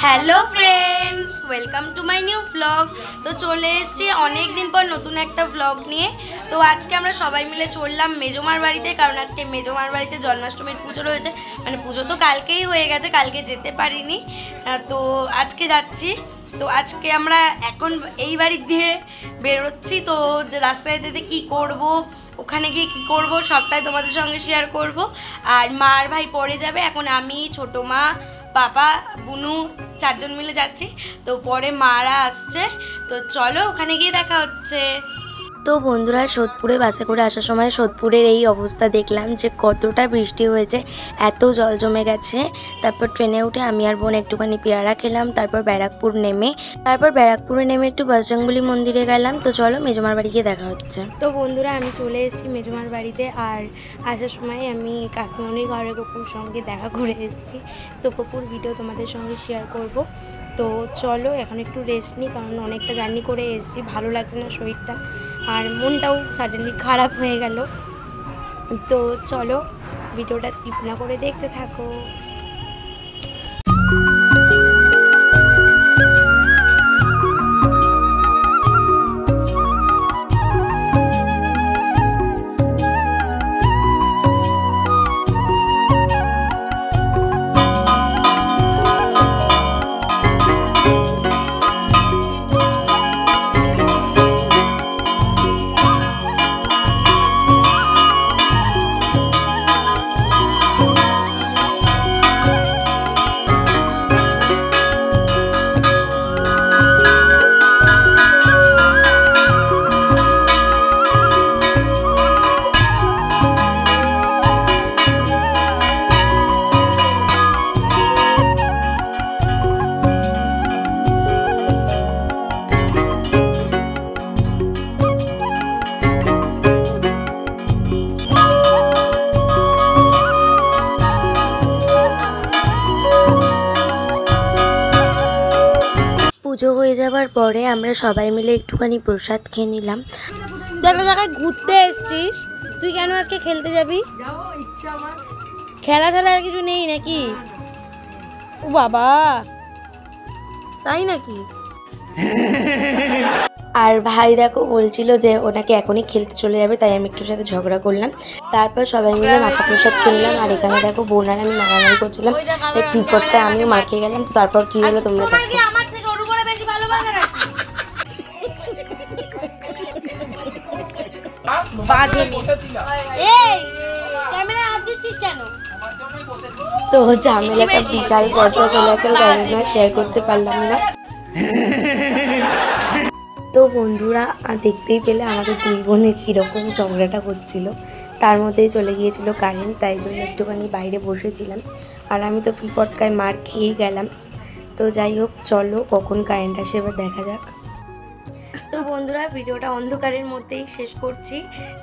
Hello friends, welcome to my new blog. তো চলে এসেছি অনেক দিন পর নতুন একটা ব্লগ নিয়ে। তো আজকে আমরা সবাই মিলে চললাম মেজমার বাড়িতে, কারণ আজকে মেজমার বাড়িতে জন্মাষ্টমীর পুজো রয়েছে। মানে পুজো তো কালকেই হয়ে গেছে, কালকে যেতে পারিনি, তো আজকে যাচ্ছি। তো আজকে আমরা এখন এই বাড়ি দিয়ে বেরোচ্ছি। তো রাস্তায় যেতে কী করব, ওখানে গিয়ে কী করবো সবটাই তোমাদের সঙ্গে শেয়ার করব। আর মা আর ভাই পরে যাবে, এখন আমি, ছোটো মা, বাবা, বুনু চারজন মিলে যাচ্ছি। তো পরে মারা আসছে, তো চলো ওখানে গিয়ে দেখা হচ্ছে। তো বন্ধুরা, সোদপুরে বাসে করে আসার সময় সোদপুরের এই অবস্থা দেখলাম যে কতটা বৃষ্টি হয়েছে, এত জল জমে গেছে। তারপর ট্রেনে উঠে আমি আর বোন একটুখানি পেয়ারা খেলাম, তারপর ব্যারাকপুরে নেমে একটু বজরংবলী মন্দিরে গেলাম। তো চলো মেজমার বাড়ি গিয়ে দেখা হচ্ছে। তো বন্ধুরা, আমি চলে এসেছি মেজমার বাড়িতে, আর আসার সময় আমি কাকিমণির ঘরে গপুর সঙ্গে দেখা করে এসেছি। তো গপুর ভিডিও তোমাদের সঙ্গে শেয়ার করব। তো চলো এখন একটু রেস্ট নিই, কারণ অনেকটা জার্নি করে এসেছি, ভালো লাগছে না শরীরটা, আর মনটাও সাডেনলি খারাপ হয়ে গেল। তো চলো ভিডিওটা স্কিপ না করে দেখতে থাকো। পুজো হয়ে যাবার পরে আমরা সবাই মিলে একটুখানি প্রসাদ খেয়ে নিলাম। একটা জায়গায় ঘুরতে এসছিস, তুই কেন আজকে খেলতে যাবি? খেলা আর কিছু নেই নাকি? ও বাবা, তাই নাকি? আর ভাই দেখো বলছিল যে ওনাকে এখনই খেলতে চলে যাবে, তাই আমি একটু সাথে ঝগড়া করলাম। তারপর সবাই মিলে মাখা প্রসাদ কিনলাম। আর এখানে দেখো বোন আর আমি মারামারি করছিলাম, তাই পিপরটা আমিও মাখিয়ে গেলাম। তো তারপর কি হলো তোমরা দেখো। তো ঝামেলাটা বিশাল পর্যায়ে চলে আসলো, তাই জন্য শেয়ার করতে পারলাম না। তো বন্ধুরা, দেখতেই পেলে আমাদের দুই বোনের কীরকম ঝগড়াটা হচ্ছিল। তার মধ্যেই চলে গিয়েছিল কারেন্ট, তাই জন্য একটুখানি বাইরে বসেছিলাম। আর আমি তো ফটকায় মার খেয়েই গেলাম। তো যাই হোক, চলো কখন কারেন্ট আসে এবার দেখা যাক। তো বন্ধুরা, ভিডিওটা অন্ধকারের মধ্যেই শেষ করছি,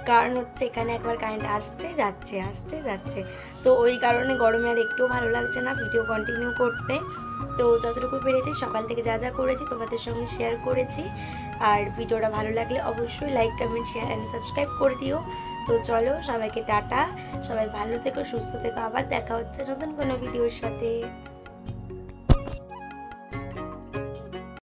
কারণ হচ্ছে এখানে একবার কারেন্ট আসছে যাচ্ছে, আসছে যাচ্ছে। তো ওই কারণে গরমে আর একটু ভালো লাগছে না ভিডিও কন্টিনিউ করতে। তো যতটুকু পেরেছি সকাল থেকে যা যা করেছি তোমাদের সঙ্গে শেয়ার করেছি। আর ভিডিওটা ভালো লাগলে অবশ্যই like, comment, share and subscribe করে দিও। তো চলো সবাইকে টাটা, সবাই ভালো থেকো, সুস্থ থেকো, আবার দেখা হচ্ছে নতুন কোনো ভিডিওর সাথে।